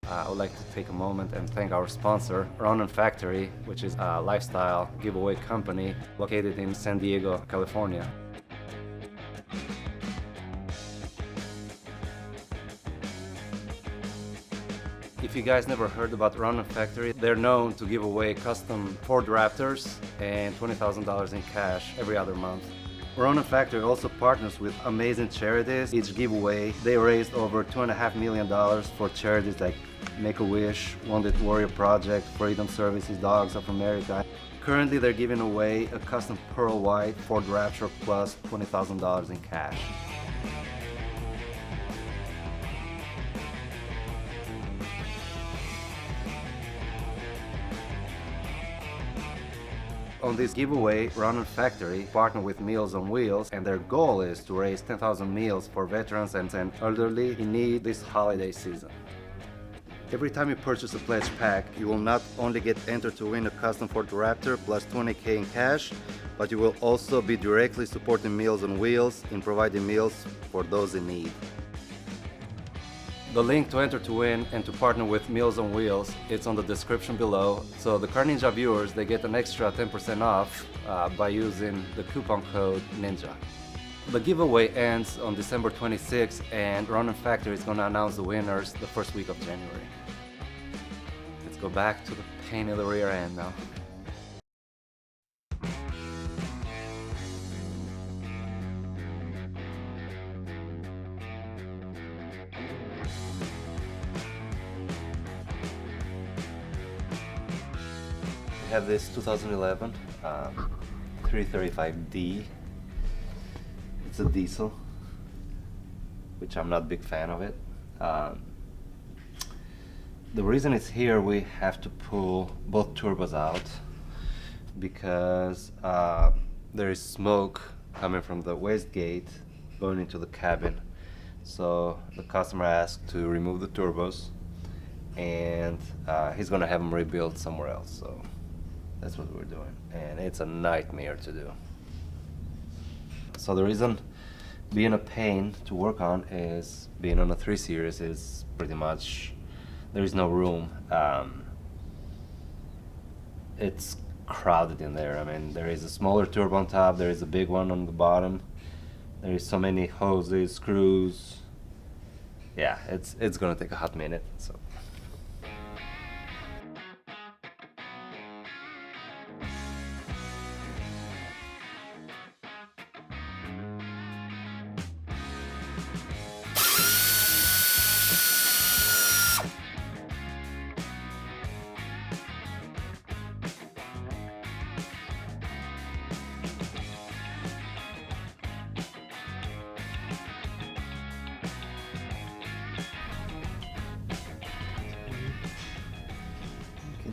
I would like to take a moment and thank our sponsor, Ronan Factory, which is a lifestyle giveaway company located in San Diego, California. If you guys never heard about Ronan Factory, they're known to give away custom Ford Raptors and $20,000 in cash every other month. Ronan Factory also partners with amazing charities. Each giveaway, they raised over $2.5 million for charities like Make-A-Wish, Wounded Warrior Project, Freedom Services, Dogs of America. Currently, they're giving away a custom pearl white Ford Raptor plus $20,000 in cash. On this giveaway, Ronan Factory partnered with Meals on Wheels, and their goal is to raise 10,000 meals for veterans and elderly in need this holiday season. Every time you purchase a pledge pack, you will not only get entered to win a custom Ford Raptor plus $20K in cash, but you will also be directly supporting Meals on Wheels in providing meals for those in need. The link to enter to win and to partner with Meals on Wheels, it's on the description below. So the Car Ninja viewers, they get an extra 10% off by using the coupon code NINJA. The giveaway ends on December 26th, and Ronan Factory is going to announce the winners the first week of January. Let's go back to the pain in the rear end now. We have this 2011 335D. It's a diesel, which I'm not a big fan of it. The reason it's here, we have to pull both turbos out because there is smoke coming from the wastegate going into the cabin. So the customer asked to remove the turbos, and he's gonna have them rebuilt somewhere else. So that's what we're doing, and it's a nightmare to do. So the reason being a pain to work on is being on a 3 Series is pretty much, there is no room. It's crowded in there. I mean, there is a smaller turbo on top, there is a big one on the bottom. There is so many hoses, screws. Yeah, it's gonna take a hot minute. So.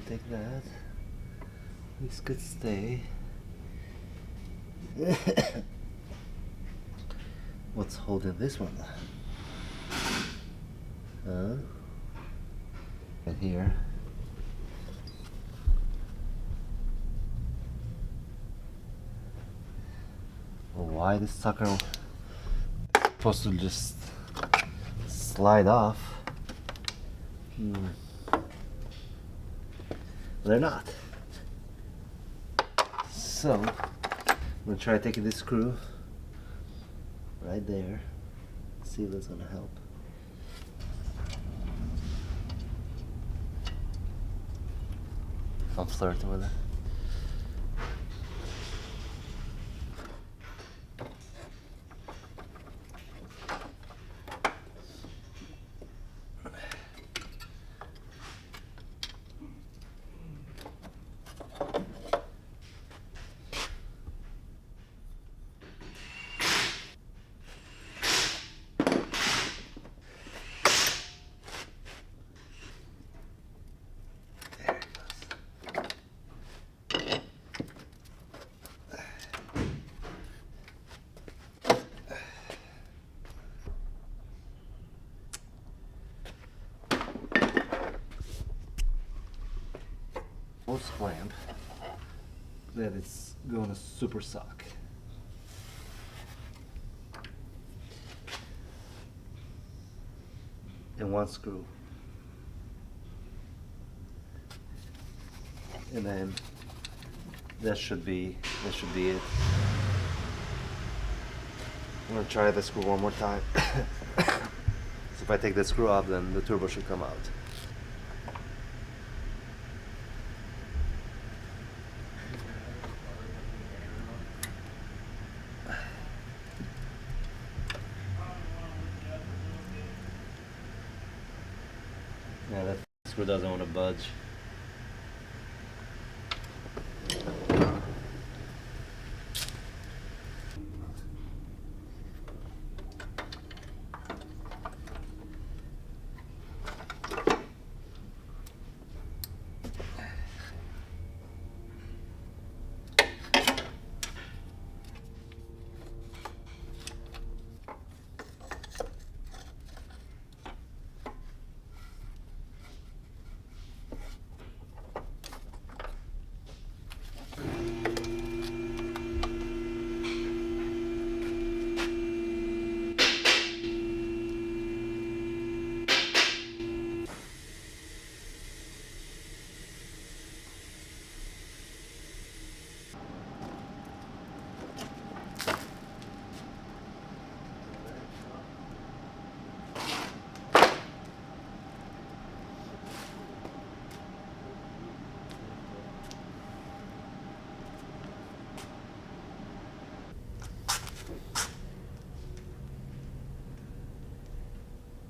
Take that. This could stay. What's holding this one? And here. Well, why this sucker supposed to just slide off? They're not. So I'm gonna try taking this screw right there. See if that's gonna help. I'm flirting with it. Clamp that it's gonna super suck. And one screw. and then that should be it. I'm gonna try the screw one more time. So if I take the screw off, then the turbo should come out. Yeah, that screw doesn't want to budge.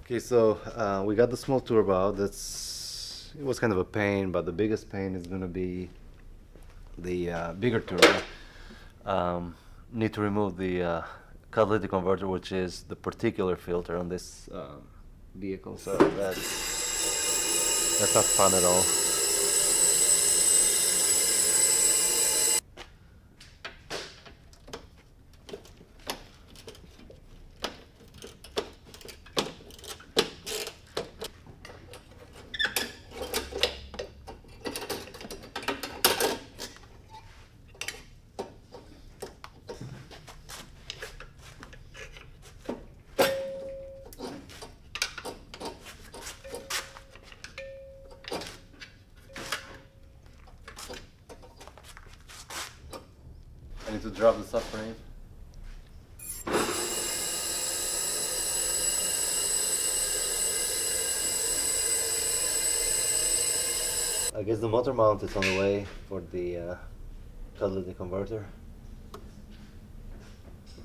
Okay, so we got the small turbo out. It was kind of a pain, but the biggest pain is gonna be the bigger turbo. Need to remove the catalytic converter, which is the particular filter on this vehicle. So that's not fun at all. I need to drop the subframe. I guess the motor mount is on the way for the catalytic converter.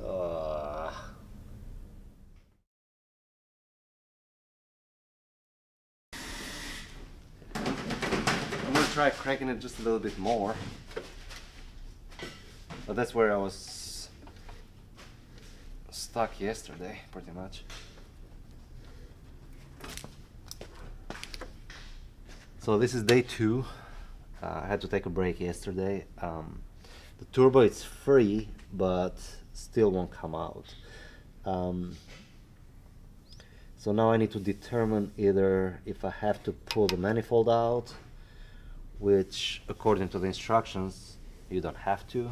I'm gonna try cranking it just a little bit more. But that's where I was stuck yesterday, pretty much. So this is day 2. I had to take a break yesterday. The turbo is free, but still won't come out. So now I need to determine either if I have to pull the manifold out, which according to the instructions, you don't have to.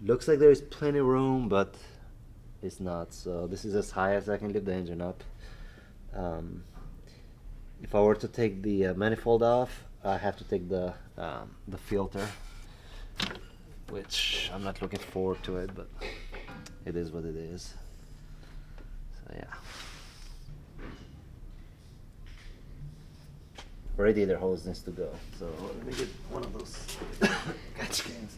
Looks like there is plenty of room, but it's not. So this is as high as I can lift the engine up. If I were to take the manifold off, I have to take the filter, which I'm not looking forward to it, but it is what it is. So yeah. Radiator hose needs to go. So let me get one of those catch cans.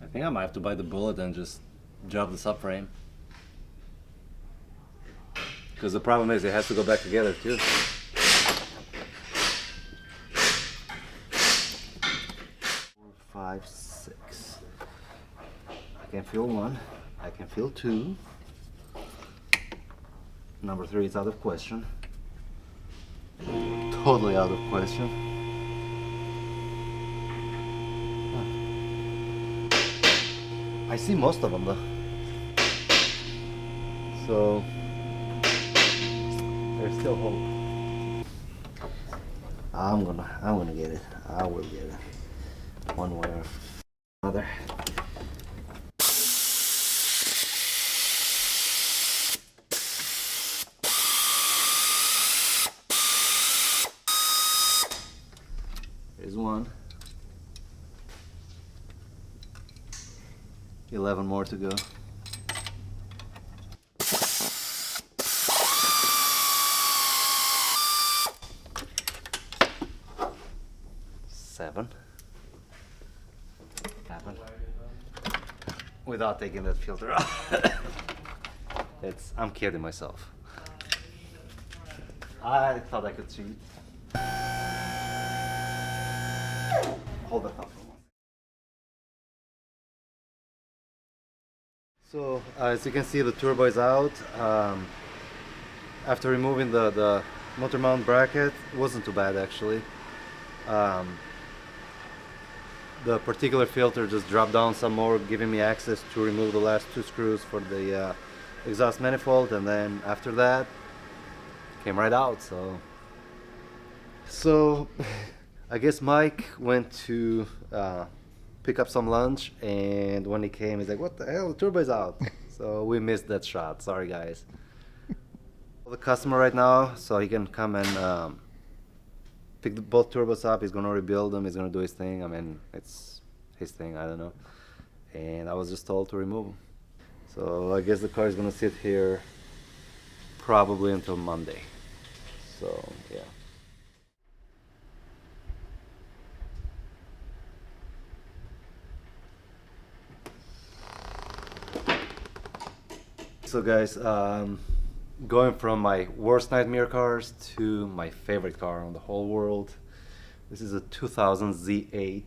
I think I might have to bite the bullet and just drop the subframe. Because the problem is it has to go back together too. 4, 5, 6. I can feel 1. I can feel 2. Number 3 is out of question. totally out of question. I see most of them though. So there's still hope. I'm gonna get it. I will get it. One way or another. There's one. 11 more to go. Seven. Happen. Without taking that filter off. I'm kidding myself. I thought I could cheat. Hold that thought for a moment. So as you can see, the turbo is out. After removing the motor mount bracket, it wasn't too bad actually. The particular filter just dropped down some more, giving me access to remove the last two screws for the exhaust manifold, and then after that came right out. So I guess Mike went to pick up some lunch, and when he came, he's like, "What the hell? The turbo is out." So we missed that shot. Sorry, guys. The customer right now, so he can come and pick both turbos up. He's gonna rebuild them. He's gonna do his thing. I mean, it's his thing. I don't know. And I was just told to remove them. So I guess the car is gonna sit here probably until Monday. So yeah. So guys, going from my worst nightmare cars to my favorite car on the whole world. This is a 2000 Z8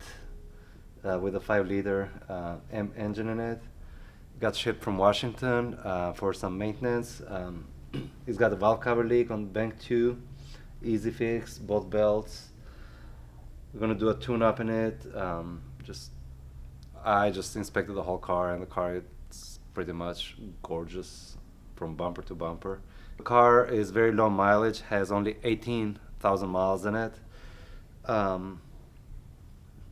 with a 5-liter M engine in it. Got shipped from Washington for some maintenance. It's got a valve cover leak on bank 2, easy fix, both belts. We're gonna do a tune-up in it. I just inspected the whole car, and the car is pretty much gorgeous from bumper to bumper. The car is very low mileage, has only 18,000 miles in it.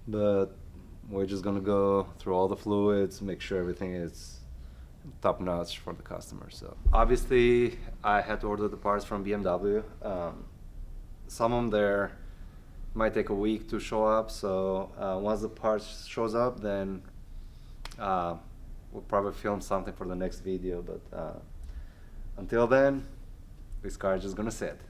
But we're just gonna go through all the fluids, make sure everything is top notch for the customer. So obviously I had to order the parts from BMW. Some of them there might take a week to show up, so once the parts shows up, then we'll probably film something for the next video, but until then, this car is just gonna sit.